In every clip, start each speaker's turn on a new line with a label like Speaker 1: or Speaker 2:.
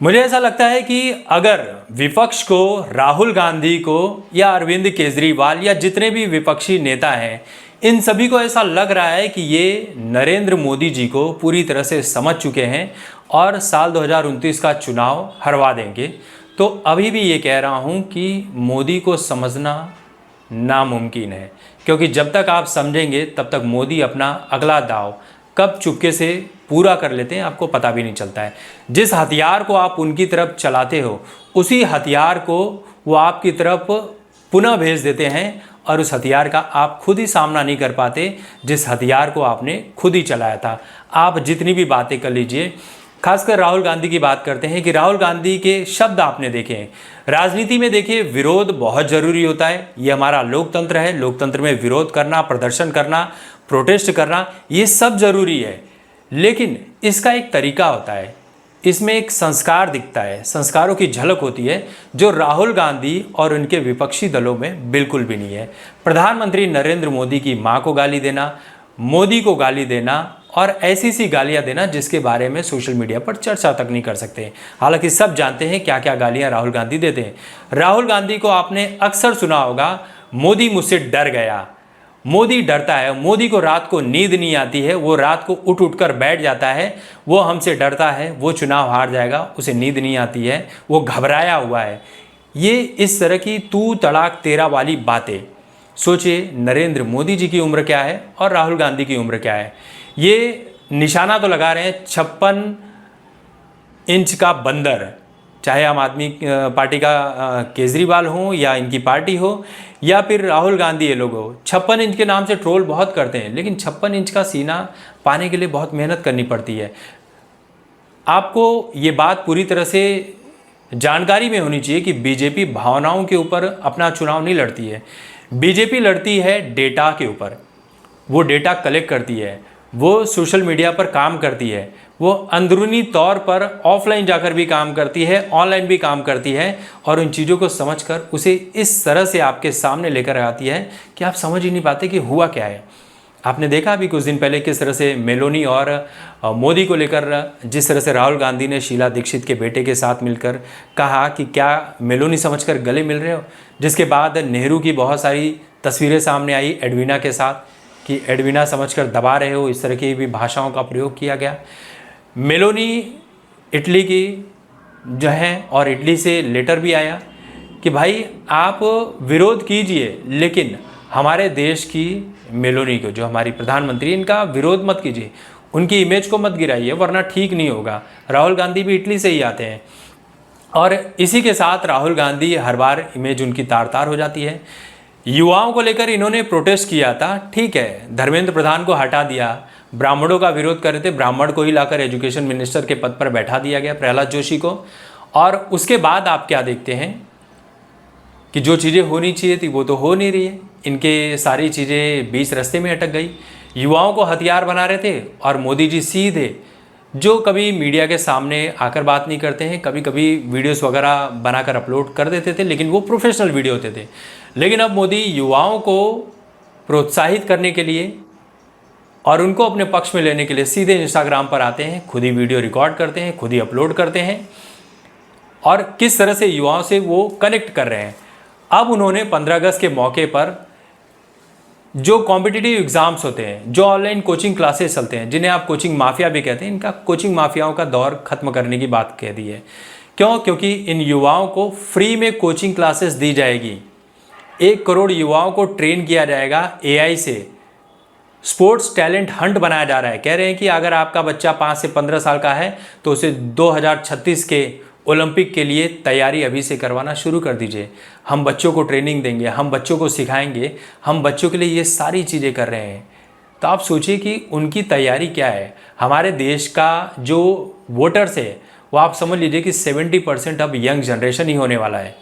Speaker 1: मुझे ऐसा लगता है कि अगर विपक्ष को, राहुल गांधी को या अरविंद केजरीवाल या जितने भी विपक्षी नेता हैं, इन सभी को ऐसा लग रहा है कि ये नरेंद्र मोदी जी को पूरी तरह से समझ चुके हैं और साल 2029 का चुनाव हरवा देंगे, तो अभी भी ये कह रहा हूँ कि मोदी को समझना नामुमकिन है। क्योंकि जब तक आप समझेंगे तब तक मोदी अपना अगला दाव कब चुपके से पूरा कर लेते हैं आपको पता भी नहीं चलता है। जिस हथियार को आप उनकी तरफ चलाते हो उसी हथियार को वो आपकी तरफ पुनः भेज देते हैं और उस हथियार का आप खुद ही सामना नहीं कर पाते जिस हथियार को आपने खुद ही चलाया था। आप जितनी भी बातें कर लीजिए, खासकर राहुल गांधी की बात करते हैं कि राहुल गांधी के शब्द आपने देखे हैं। राजनीति में देखिए, विरोध बहुत ज़रूरी होता है। ये हमारा लोकतंत्र है। लोकतंत्र में विरोध करना, प्रदर्शन करना, प्रोटेस्ट करना, ये सब ज़रूरी है। लेकिन इसका एक तरीका होता है, इसमें एक संस्कार दिखता है, संस्कारों की झलक होती है जो राहुल गांधी और उनके विपक्षी दलों में बिल्कुल भी नहीं है। प्रधानमंत्री नरेंद्र मोदी की मां को गाली देना, मोदी को गाली देना और ऐसी सी गालियां देना जिसके बारे में सोशल मीडिया पर चर्चा तक नहीं कर सकते। हालांकि सब जानते हैं क्या क्या गालियां राहुल गांधी देते हैं। राहुल गांधी को आपने अक्सर सुना होगा, मोदी मुझसे डर गया। मोदी डरता है, मोदी को रात को नींद नहीं आती है, वो रात को उठ उठ कर बैठ जाता है, वो हमसे डरता है, वो चुनाव हार जाएगा, उसे नींद नहीं आती है, वो घबराया हुआ है। ये इस तरह की तू तड़ाक तेरा वाली बातें। सोचिए, नरेंद्र मोदी जी की उम्र क्या है और राहुल गांधी की उम्र क्या है। ये निशाना तो लगा रहे हैं 56 इंच का बंदर, चाहे आम आदमी पार्टी का केजरीवाल हो या इनकी पार्टी हो या फिर राहुल गांधी ये लोग हो। 56 इंच के नाम से ट्रोल बहुत करते हैं, लेकिन 56 इंच का सीना पाने के लिए बहुत मेहनत करनी पड़ती है। आपको ये बात पूरी तरह से जानकारी में होनी चाहिए कि बीजेपी भावनाओं के ऊपर अपना चुनाव नहीं लड़ती है। बीजेपी लड़ती है डेटा के ऊपर। वो डेटा कलेक्ट करती है, वो सोशल मीडिया पर काम करती है, वो अंदरूनी तौर पर ऑफलाइन जाकर भी काम करती है, ऑनलाइन भी काम करती है और उन चीज़ों को समझकर उसे इस तरह से आपके सामने लेकर आती है कि आप समझ ही नहीं पाते कि हुआ क्या है। आपने देखा अभी कुछ दिन पहले किस तरह से मेलोनी और मोदी को लेकर जिस तरह से राहुल गांधी ने शीला दीक्षित के बेटे के साथ मिलकर कहा कि क्या मेलोनी समझकर गले मिल रहे हो, जिसके बाद नेहरू की बहुत सारी तस्वीरें सामने आई एडवीना के साथ कि एडवीना समझकर दबा रहे हो, इस तरह की भी भाषाओं का प्रयोग किया गया। मेलोनी इटली की जो है और इटली से लेटर भी आया कि भाई आप विरोध कीजिए लेकिन हमारे देश की मेलोनी को, जो हमारी प्रधानमंत्री, इनका विरोध मत कीजिए, उनकी इमेज को मत गिराइए वरना ठीक नहीं होगा। राहुल गांधी भी इटली से ही आते हैं और इसी के साथ राहुल गांधी हर बार इमेज उनकी तार तार हो जाती है। युवाओं को लेकर इन्होंने प्रोटेस्ट किया था, ठीक है, धर्मेंद्र प्रधान को हटा दिया, ब्राह्मणों का विरोध कर रहे थे, ब्राह्मण को ही लाकर एजुकेशन मिनिस्टर के पद पर बैठा दिया गया, प्रहलाद जोशी को। और उसके बाद आप क्या देखते हैं कि जो चीज़ें होनी चाहिए थी वो तो हो नहीं रही है। इनके सारी चीज़ें बीच रास्ते में अटक गई। युवाओं को हथियार बना रहे थे और मोदी जी सीधे, जो कभी मीडिया के सामने आकर बात नहीं करते हैं, कभी कभी वीडियोस वगैरह बनाकर अपलोड कर देते थे, लेकिन वो प्रोफेशनल वीडियो होते थे। लेकिन अब मोदी युवाओं को प्रोत्साहित करने के लिए और उनको अपने पक्ष में लेने के लिए सीधे इंस्टाग्राम पर आते हैं, खुद ही वीडियो रिकॉर्ड करते हैं, खुद ही अपलोड करते हैं और किस तरह से युवाओं से वो कनेक्ट कर रहे हैं। अब उन्होंने 15 अगस्त के मौके पर जो कॉम्पिटिटिव एग्ज़ाम्स होते हैं, जो ऑनलाइन कोचिंग क्लासेस चलते हैं, जिन्हें आप कोचिंग माफिया भी कहते हैं, इनका कोचिंग माफियाओं का दौर खत्म करने की बात कह दी है। क्यों? क्योंकि इन युवाओं को फ्री में कोचिंग क्लासेस दी जाएगी। 1 करोड़ युवाओं को ट्रेन किया जाएगा AI से। स्पोर्ट्स टैलेंट हंट बनाया जा रहा है। कह रहे हैं कि अगर आपका बच्चा 5 से 15 साल का है तो उसे 2036 के ओलंपिक के लिए तैयारी अभी से करवाना शुरू कर दीजिए। हम बच्चों को ट्रेनिंग देंगे, हम बच्चों को सिखाएंगे, हम बच्चों के लिए ये सारी चीज़ें कर रहे हैं। तो आप सोचिए कि उनकी तैयारी क्या है। हमारे देश का जो वोटर्स है वो आप समझ लीजिए कि 70% अब यंग जनरेशन ही होने वाला है।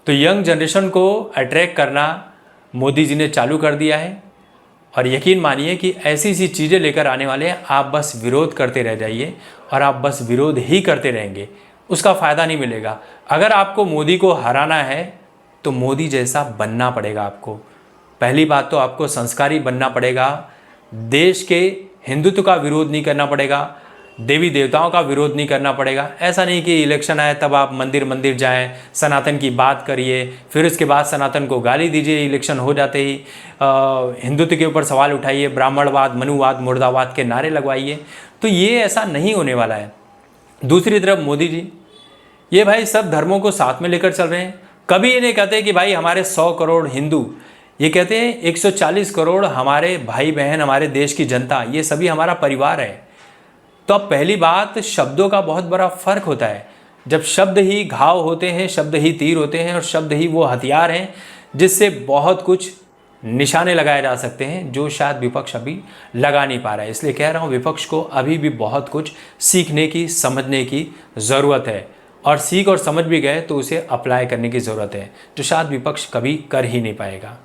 Speaker 1: तो यंग जनरेशन को अट्रैक्ट करना मोदी जी ने चालू कर दिया है और यकीन मानिए कि ऐसी सी चीज़ें लेकर आने वाले हैं। आप बस विरोध करते रह जाइए और आप बस विरोध ही करते रहेंगे, उसका फ़ायदा नहीं मिलेगा। अगर आपको मोदी को हराना है तो मोदी जैसा बनना पड़ेगा आपको। पहली बात तो आपको संस्कारी बनना पड़ेगा, देश के हिंदुत्व का विरोध नहीं करना पड़ेगा, देवी देवताओं का विरोध नहीं करना पड़ेगा। ऐसा नहीं कि इलेक्शन आए तब आप मंदिर मंदिर जाएं, सनातन की बात करिए, फिर उसके बाद सनातन को गाली दीजिए, इलेक्शन हो जाते ही हिंदुत्व के ऊपर सवाल उठाइए, ब्राह्मणवाद, मनुवाद, मुर्दावाद के नारे लगवाइए। तो ये ऐसा नहीं होने वाला है। दूसरी तरफ मोदी जी, ये भाई सब धर्मों को साथ में लेकर चल रहे हैं। कभी ये नहीं कहते कि भाई हमारे 100 करोड़ हिंदू, ये कहते हैं 140 करोड़ हमारे भाई बहन, हमारे देश की जनता, ये सभी हमारा परिवार है। तो अब पहली बात, शब्दों का बहुत बड़ा फर्क होता है। जब शब्द ही घाव होते हैं, शब्द ही तीर होते हैं, और शब्द ही वो हथियार हैं जिससे बहुत कुछ निशाने लगाए जा सकते हैं, जो शायद विपक्ष अभी लगा नहीं पा रहा है। इसलिए कह रहा हूँ, विपक्ष को अभी भी बहुत कुछ सीखने की, समझने की ज़रूरत है, और सीख और समझ भी गए तो उसे अप्लाई करने की ज़रूरत है, जो शायद विपक्ष कभी कर ही नहीं पाएगा।